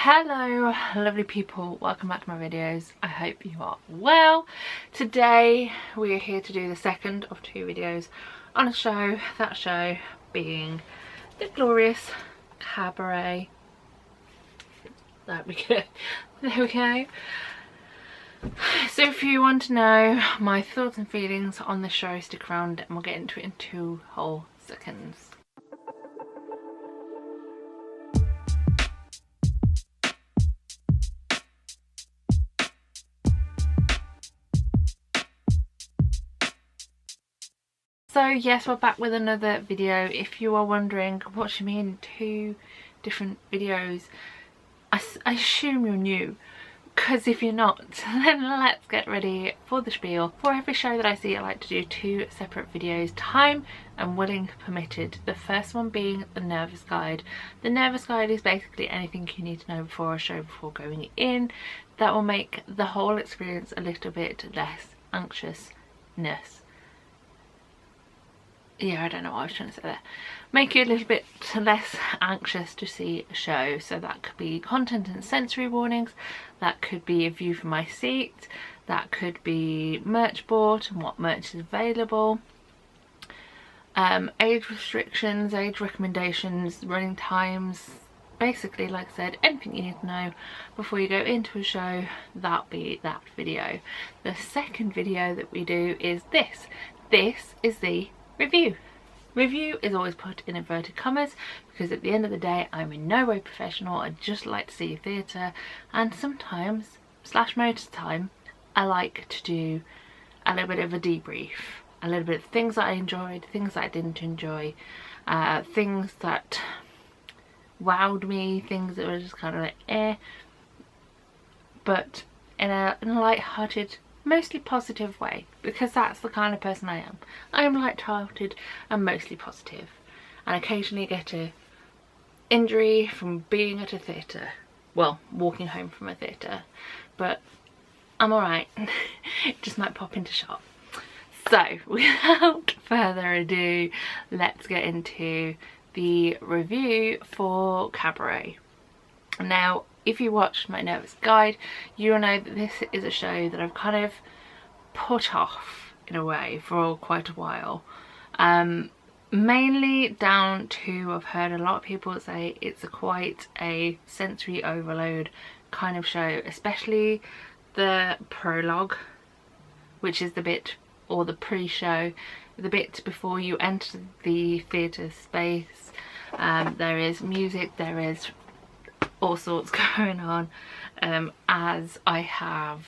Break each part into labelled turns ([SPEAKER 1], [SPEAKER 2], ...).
[SPEAKER 1] Hello lovely people, welcome back to my videos. I hope you are well. Today we are here to do the second of two videos on a show, that show being the glorious Cabaret. There we go. There we go. So if you want to know my thoughts and feelings on the show, stick around and we'll get into it in 2 whole seconds. So yes, we're back with another video. If you are wondering what you mean 2 different videos, I assume you're new, because if you're not, then let's get ready for the spiel. For every show that I see, I like to do 2 separate videos, time and willing permitted. The first one being the nervous guide. The nervous guide is basically anything you need to know before a show, before going in, that will make the whole experience a little bit less anxiousness. Yeah, I don't know what I was trying to say there. Make you a little bit less anxious to see a show. So that could be content and sensory warnings, that could be a view from my seat, that could be merch board and what merch is available, age restrictions, age recommendations, running times, basically, like I said, anything you need to know before you go into a show, that'll be that video. The second video that we do is this. This is the review. Review is always put in inverted commas because at the end of the day I'm in no way professional. I just like to see theatre, and sometimes / most of the time I like to do a little bit of a debrief, a little bit of things that I enjoyed, things that I didn't enjoy, things that wowed me, things that were just kind of like but in a light-hearted, mostly positive way, because that's the kind of person I am. I am light-hearted and mostly positive, and occasionally get a injury from being at a theatre, well, walking home from a theatre, but I'm alright. It just might pop into shop. So without further ado, let's get into the review for Cabaret. Now, if you watched my nervous guide, you will know that this is a show that I've kind of put off in a way for quite a while, mainly down to, I've heard a lot of people say it's quite a sensory overload kind of show, especially the prologue, which is the bit, or the pre-show, the bit before you enter the theatre space. There is music, there is all sorts going on, as I have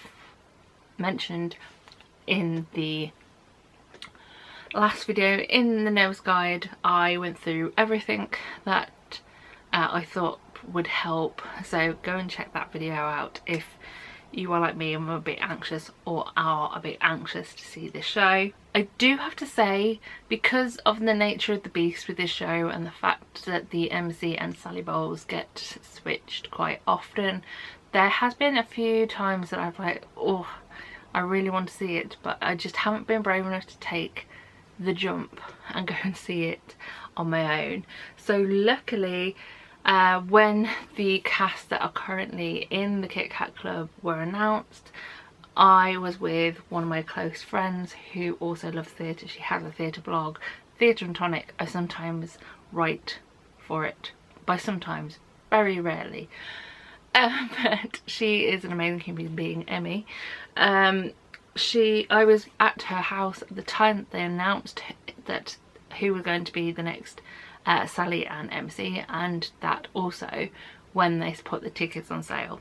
[SPEAKER 1] mentioned in the last video. In the nervous guide I went through everything that I thought would help, so go and check that video out if you are like me and are a bit anxious, or are a bit anxious to see this show. I do have to say, because of the nature of the beast with this show and the fact that the MC and Sally Bowles get switched quite often, there has been a few times that I've like, oh, I really want to see it, but I just haven't been brave enough to take the jump and go and see it on my own. So luckily, when the cast that are currently in the Kit Kat Club were announced, I was with one of my close friends who also loves theatre. She has a theatre blog, Theatre and Tonic. I sometimes write for it. By sometimes, very rarely. But she is an amazing human being, Emmy. I was at her house at the time that they announced that who was going to be the next Sally and MC, and that also when they put the tickets on sale.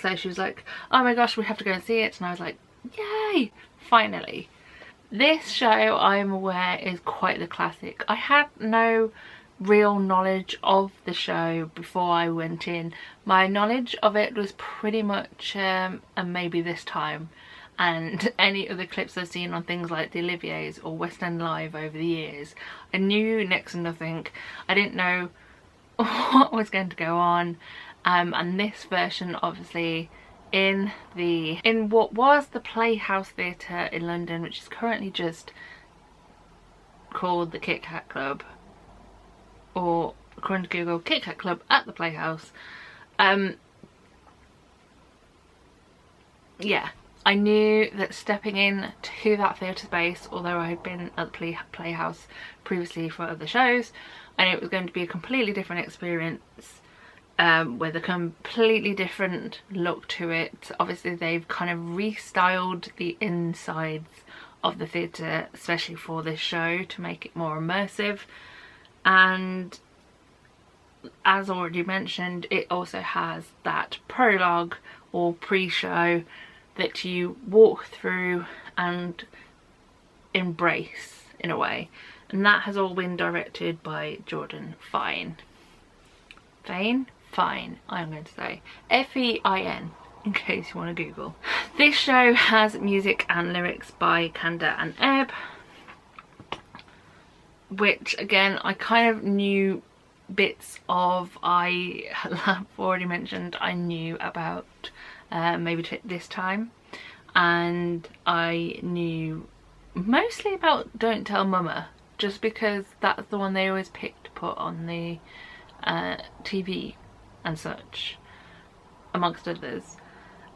[SPEAKER 1] So she was like, oh my gosh, we have to go and see it, and I was like, yay, finally. This show, I am aware, is quite the classic. I had no real knowledge of the show before I went in. My knowledge of it was pretty much a maybe this time, and any other clips I've seen on things like the Oliviers or West End Live over the years. I knew next to nothing. I didn't know what was going to go on, and this version, obviously, in what was the Playhouse Theatre in London, which is currently just called the Kit Kat Club, or according to Google, Kit Kat Club at the Playhouse. yeah, I knew that stepping in to that theatre space, although I had been at the Playhouse previously for other shows, I knew it was going to be a completely different experience, with a completely different look to it. Obviously they've kind of restyled the insides of the theatre, especially for this show, to make it more immersive. And as already mentioned, it also has that prologue or pre-show that you walk through and embrace in a way, and that has all been directed by Jordan Fine, I'm going to say F-E-I-N, in case you want to Google. This show has music and lyrics by Kanda and Ebb, which again I kind of knew bits of. I have already mentioned I knew about maybe this time, and I knew mostly about Don't Tell Mama, just because that's the one they always pick to put on the TV and such, amongst others.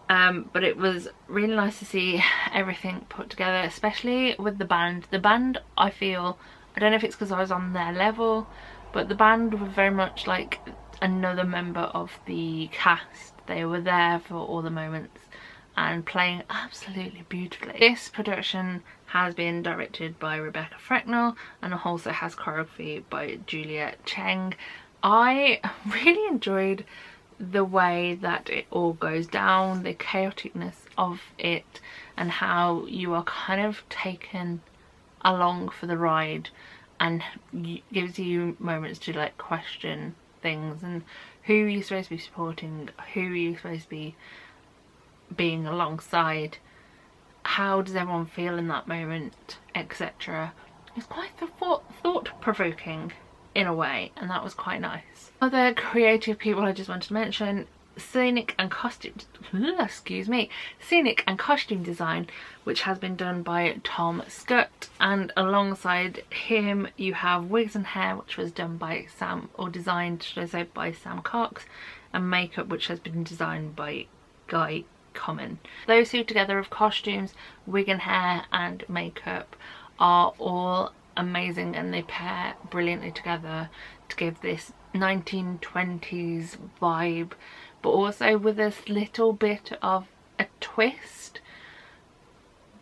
[SPEAKER 1] But it was really nice to see everything put together, especially with the band. The band, I feel, I don't know if it's because I was on their level, but the band were very much like another member of the cast. They were there for all the moments and playing absolutely beautifully. This production has been directed by Rebecca Frecknell and also has choreography by Julia Cheng. I really enjoyed the way that it all goes down, the chaoticness of it, and how you are kind of taken along for the ride, and gives you moments to like question things and who are you supposed to be supporting, who are you supposed to be being alongside, how does everyone feel in that moment, etc. It's quite thought-provoking in a way, and that was quite nice. Other creative people I just wanted to mention: scenic and costume design, which has been done by Tom Scott, and alongside him you have wigs and hair, which was done by designed, should I say, by Sam Cox, and makeup, which has been designed by Guy Common. Those two together of costumes, wig and hair and makeup are all amazing, and they pair brilliantly together to give this 1920s vibe, but also with this little bit of a twist.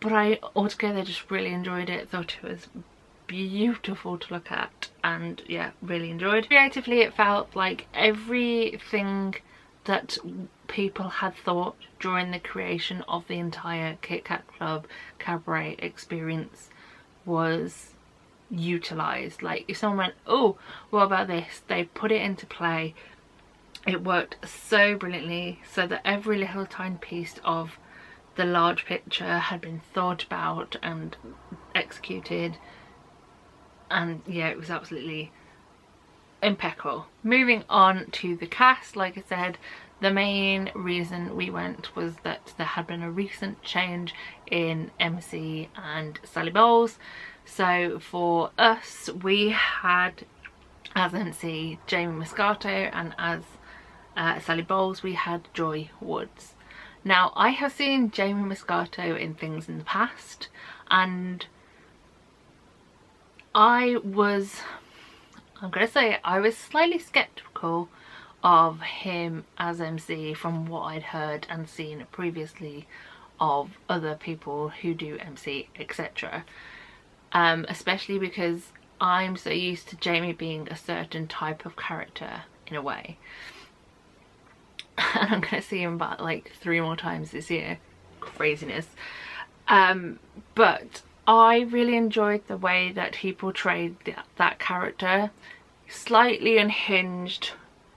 [SPEAKER 1] But I altogether just really enjoyed it, thought it was beautiful to look at, and yeah, really enjoyed. Creatively, it felt like everything that people had thought during the creation of the entire Kit Kat Club Cabaret experience was utilised. Like, if someone went, oh, what about this, they put it into play. It worked so brilliantly, so that every little tiny piece of the large picture had been thought about and executed, and yeah, it was absolutely impeccable. Moving on to the cast, like I said, the main reason we went was that there had been a recent change in MC and Sally Bowles. So for us, we had as MC Jamie Muscato, and as Sally Bowles we had Joy Woods. Now, I have seen Jamie Muscato in things in the past, and I'm gonna say I was slightly skeptical of him as MC from what I'd heard and seen previously of other people who do MC, etc. Especially because I'm so used to Jamie being a certain type of character in a way. And I'm gonna see him about like 3 more times this year. Craziness. But I really enjoyed the way that he portrayed that character. Slightly unhinged,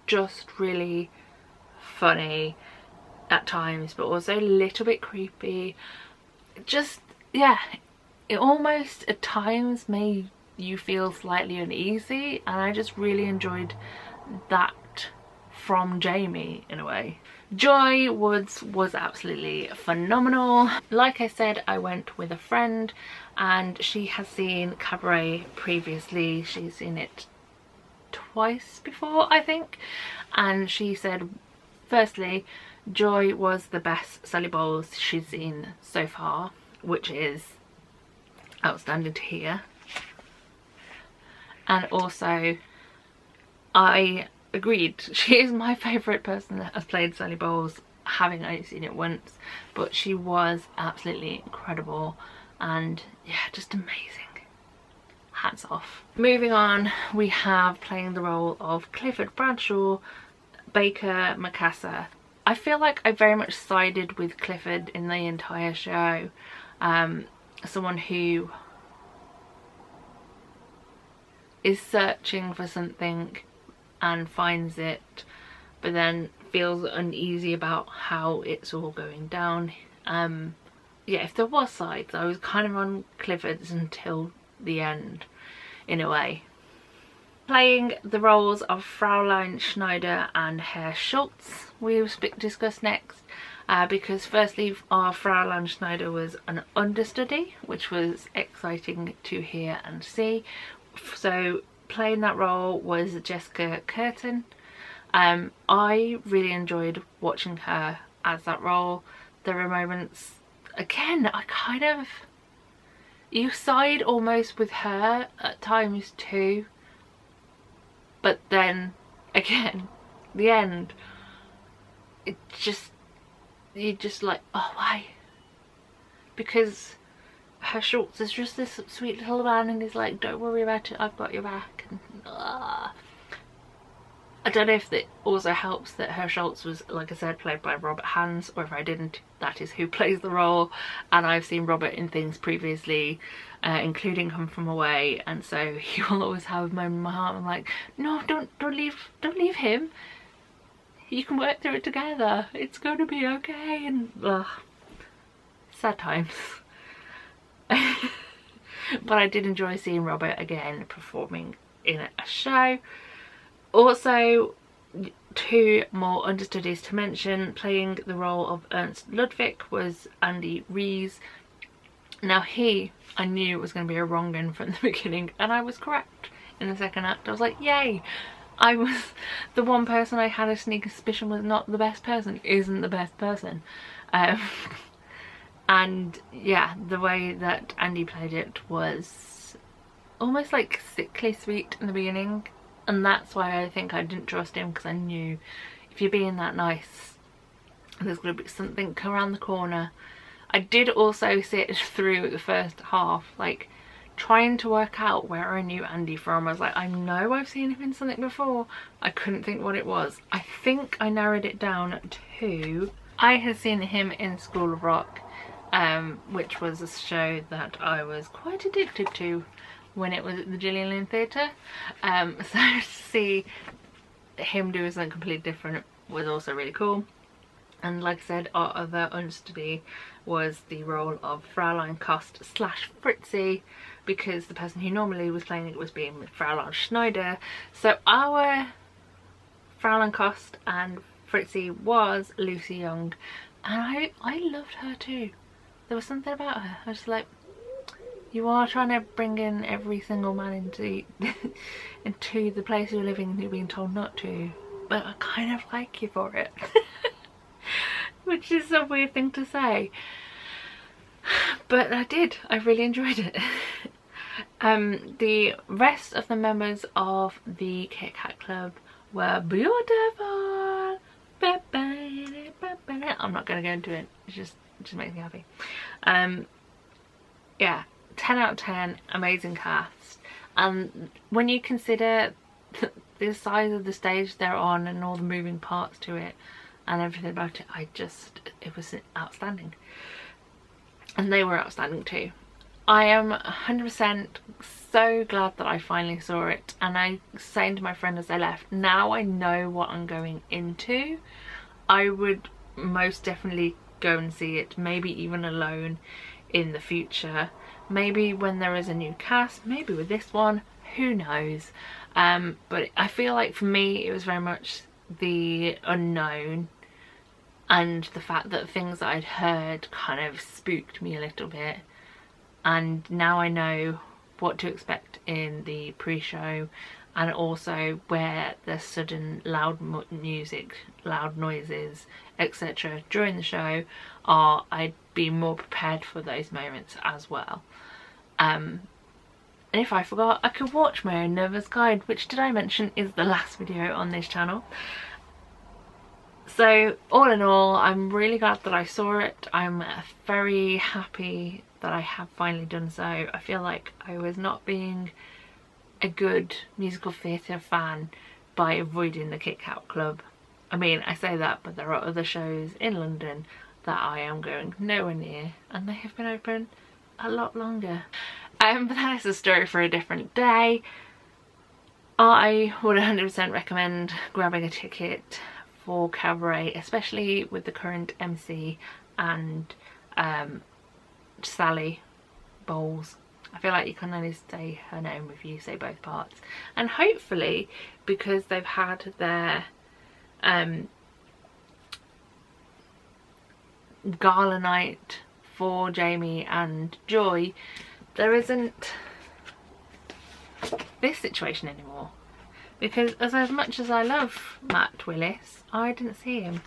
[SPEAKER 1] just really funny at times, but also a little bit creepy. Just, yeah, it almost at times made you feel slightly uneasy, and I just really enjoyed that from Jamie in a way. Joy Woods was absolutely phenomenal. Like I said, I went with a friend, and she has seen Cabaret previously. She's seen it twice before, I think, and she said Firstly, Joy was the best Sally Bowles she's seen so far, which is outstanding to hear. And also, I agreed, she is my favourite person that has played Sally Bowles, having only seen it once, but she was absolutely incredible and yeah, just amazing. Hats off. Moving on, we have playing the role of Clifford Bradshaw, Baker Macassa. I feel like I very much sided with Clifford in the entire show. Someone who is searching for something and finds it, but then feels uneasy about how it's all going down. Yeah, if there was sides, I was kind of on Clifford's until the end, in a way. Playing the roles of Fraulein Schneider and Herr Schultz, we will discuss next, because firstly our Fraulein Schneider was an understudy, which was exciting to hear and see. So playing that role was Jessica Curtin. I really enjoyed watching her as that role. There were moments, again, I kind of, you side almost with her at times too, but then again, the end, it just, you're just like, oh why? Because Herr Schultz is just this sweet little man and he's like, don't worry about it, I've got your back. And I don't know if it also helps that Herr Schultz was, like I said, played by Robert Hans, or if I didn't, that is who plays the role, and I've seen Robert in things previously, including Come From Away, and so he will always have a moment in my heart. I'm like, no, don't leave him. You can work through it together. It's going to be okay. And sad times. But I did enjoy seeing Robert again performing in a show. Also, two more understudies to mention. Playing the role of Ernst Ludwig was Andy Rees. Now he, I knew it was going to be a wrong one from the beginning, and I was correct in the second act. I was like, yay! I was the one person I had a sneaky suspicion was not the best person, isn't the best person. And yeah, the way that Andy played it was almost like sickly sweet in the beginning. And that's why I think I didn't trust him, because I knew if you're being that nice, there's going to be something around the corner. I did also sit through the first half, like, trying to work out where I knew Andy from. I was like, I know I've seen him in something before. I couldn't think what it was. I think I narrowed it down to, I had seen him in School of Rock, which was a show that I was quite addicted to when it was at the Gillian Lynne Theatre. So to see him do something completely different was also really cool. And like I said, our other understudy was the role of Fraulein Kost / Fritzi, because the person who normally was playing it was being Fraulein Schneider. So our Fraulein Kost and Fritzi was Lucy Young, and I loved her too. There was something about her. I was like, you are trying to bring in every single man into into the place you're living and you're being told not to, but I kind of like you for it. Which is a weird thing to say, but I did. I really enjoyed it. The rest of the members of the Kit Kat Club were beautiful. I'm not going to go into it. It just makes me happy. Yeah, 10 out of 10, amazing cast. And when you consider the size of the stage they're on and all the moving parts to it and everything about it, it was outstanding. And they were outstanding too. I am 100% so glad that I finally saw it, and I was saying to my friend as I left, now I know what I'm going into. I would most definitely go and see it, maybe even alone in the future, maybe when there is a new cast, maybe with this one, who knows. But I feel like for me it was very much the unknown, and the fact that things that I'd heard kind of spooked me a little bit, and now I know what to expect in the pre-show and also where there's sudden loud music, loud noises, etc. during the show, I'd be more prepared for those moments as well. And if I forgot, I could watch my own nervous guide, which, did I mention, is the last video on this channel. So all in all, I'm really glad that I saw it. I'm very happy that I have finally done so. I feel like I was not being a good musical theatre fan by avoiding the Kit Kat Club. I mean, I say that, but there are other shows in London that I am going nowhere near, and they have been open a lot longer. But that is a story for a different day. I would 100% recommend grabbing a ticket for Cabaret, especially with the current MC and Sally Bowles. I feel like you can only say her name if you say both parts, and hopefully, because they've had their gala night for Jamie and Joy, there isn't this situation anymore. Because as much as I love Matt Willis, I didn't see him,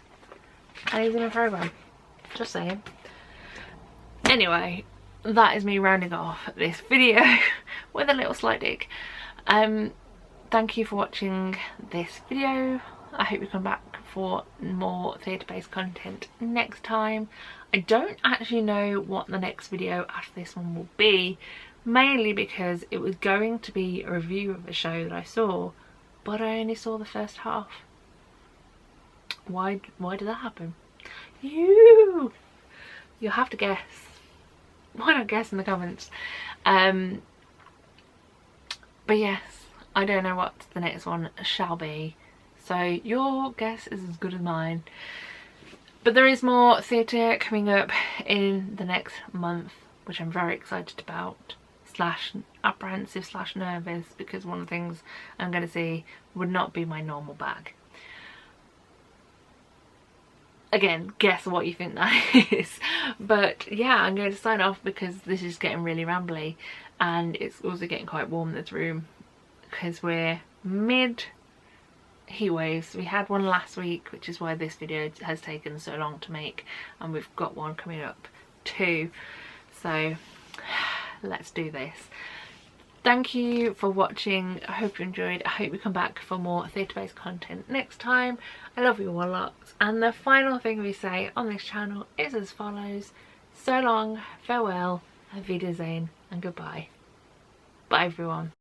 [SPEAKER 1] and he's in a programme, just saying. Anyway, that is me rounding off this video with a little slight dig. Thank you for watching this video. I hope you come back for more theatre-based content next time. I don't actually know what the next video after this one will be, mainly because it was going to be a review of a show that I saw, but I only saw the first half. Why did that happen? You'll have to guess. Why not guess in the comments? But yes, I don't know what the next one shall be, so your guess is as good as mine. But there is more theatre coming up in the next month, which I'm very excited about, slash apprehensive slash nervous, because one of the things I'm going to see would not be my normal bag. Again, guess what you think that is. But yeah, I'm going to sign off because this is getting really rambly, and it's also getting quite warm in this room because we're mid heat waves. We had one last week, which is why this video has taken so long to make, and we've got one coming up too. So let's do this. Thank you for watching. I hope you enjoyed. I hope you come back for more theatre-based content next time. I love you all lots. And the final thing we say on this channel is as follows: so long, farewell, auf Wiedersehen, and goodbye. Bye everyone.